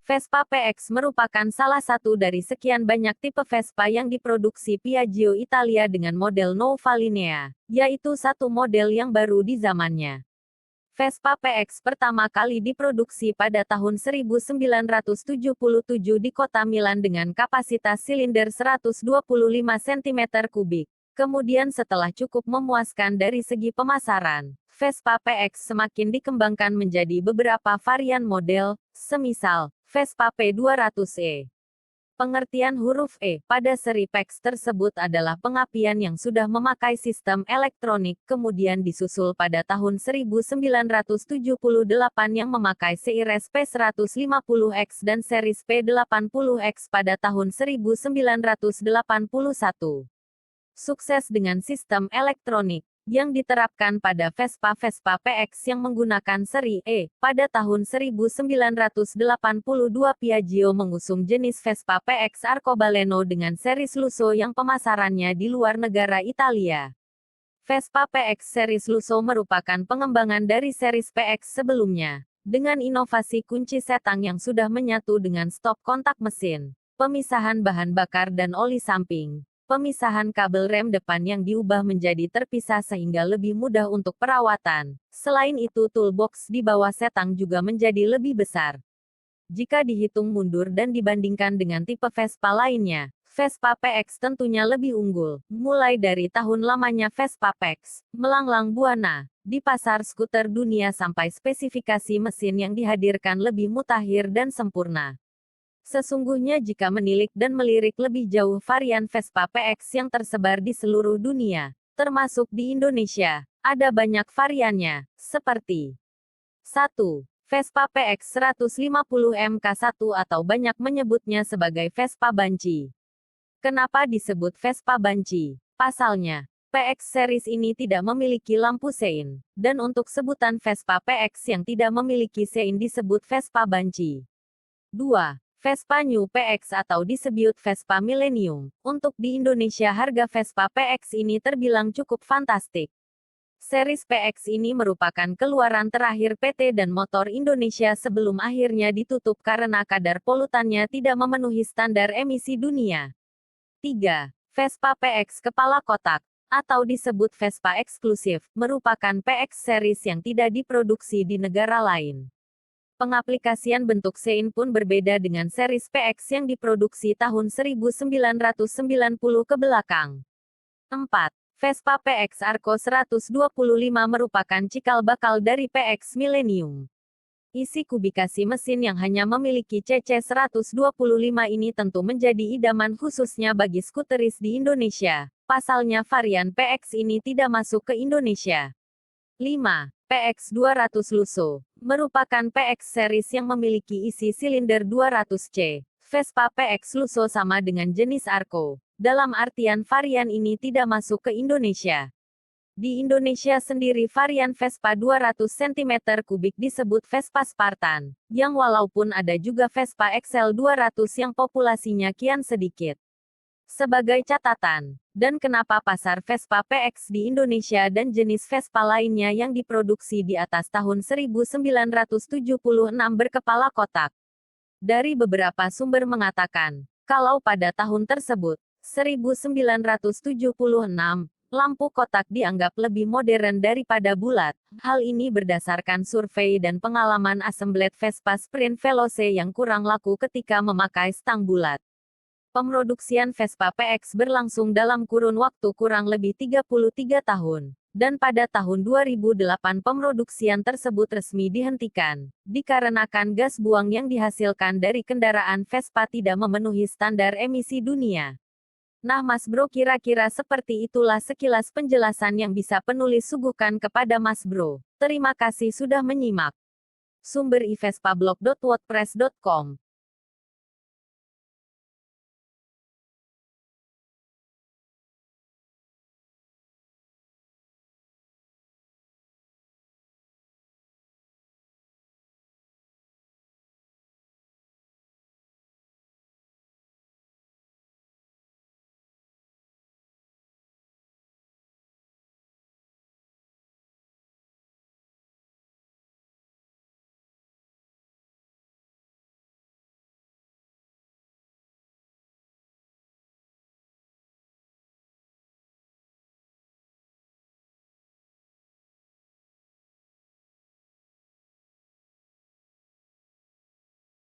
Vespa PX merupakan salah satu dari sekian banyak tipe Vespa yang diproduksi Piaggio Italia dengan model Nuova Linea, yaitu satu model yang baru di zamannya. Vespa PX pertama kali diproduksi pada tahun 1977 di kota Milan dengan kapasitas silinder 125 cm3. Kemudian setelah cukup memuaskan dari segi pemasaran, Vespa PX semakin dikembangkan menjadi beberapa varian model, semisal Vespa P200e. Pengertian huruf E pada seri PX tersebut adalah pengapian yang sudah memakai sistem elektronik, kemudian disusul pada tahun 1978 yang memakai series P150X dan series P80X pada tahun 1981. Sukses dengan sistem elektronik yang diterapkan pada Vespa PX yang menggunakan seri E. Pada tahun 1982 Piaggio mengusung jenis Vespa PX Arcobaleno dengan seri Lusso yang pemasarannya di luar negara Italia. Vespa PX seri Lusso merupakan pengembangan dari seri PX sebelumnya, dengan inovasi kunci setang yang sudah menyatu dengan stop kontak mesin, pemisahan bahan bakar dan oli samping, pemisahan kabel rem depan yang diubah menjadi terpisah sehingga lebih mudah untuk perawatan. Selain itu toolbox di bawah setang juga menjadi lebih besar. Jika dihitung mundur dan dibandingkan dengan tipe Vespa lainnya, Vespa PX tentunya lebih unggul. Mulai dari tahun lamanya Vespa PX, melanglang buana di pasar skuter dunia sampai spesifikasi mesin yang dihadirkan lebih mutakhir dan sempurna. Sesungguhnya jika menilik dan melirik lebih jauh varian Vespa PX yang tersebar di seluruh dunia, termasuk di Indonesia, ada banyak variannya, seperti 1. Vespa PX 150 MK1 atau banyak menyebutnya sebagai Vespa Banci. Kenapa disebut Vespa Banci? Pasalnya, PX series ini tidak memiliki lampu sein, dan untuk sebutan Vespa PX yang tidak memiliki sein disebut Vespa Banci. 2. Vespa New PX atau disebut Vespa Millennium. Untuk di Indonesia harga Vespa PX ini terbilang cukup fantastik. Series PX ini merupakan keluaran terakhir PT dan Motor Indonesia sebelum akhirnya ditutup karena kadar polutannya tidak memenuhi standar emisi dunia. 3. Vespa PX Kepala Kotak, atau disebut Vespa eksklusif, merupakan PX series yang tidak diproduksi di negara lain. Pengaplikasian bentuk sein pun berbeda dengan series PX yang diproduksi tahun 1990 ke belakang. 4. Vespa PX Arco 125 merupakan cikal bakal dari PX Millennium. Isi kubikasi mesin yang hanya memiliki CC 125 ini tentu menjadi idaman khususnya bagi skuteris di Indonesia. Pasalnya varian PX ini tidak masuk ke Indonesia. 5. PX 200 Lusso merupakan PX series yang memiliki isi silinder 200C. Vespa PX Lusso sama dengan jenis Arco, dalam artian varian ini tidak masuk ke Indonesia. Di Indonesia sendiri varian Vespa 200 cm3 disebut Vespa Spartan, yang walaupun ada juga Vespa XL 200 yang populasinya kian sedikit. Sebagai catatan, dan kenapa pasar Vespa PX di Indonesia dan jenis Vespa lainnya yang diproduksi di atas tahun 1976 berkepala kotak. Dari beberapa sumber mengatakan, kalau pada tahun tersebut, 1976, lampu kotak dianggap lebih modern daripada bulat. Hal ini berdasarkan survei dan pengalaman assemblet Vespa Sprint Veloce yang kurang laku ketika memakai stang bulat. Pemroduksian Vespa PX berlangsung dalam kurun waktu kurang lebih 33 tahun, dan pada tahun 2008 pemroduksian tersebut resmi dihentikan, dikarenakan gas buang yang dihasilkan dari kendaraan Vespa tidak memenuhi standar emisi dunia. Nah Mas Bro, kira-kira seperti itulah sekilas penjelasan yang bisa penulis suguhkan kepada Mas Bro. Terima kasih sudah menyimak. Sumber iVespablog.wordpress.com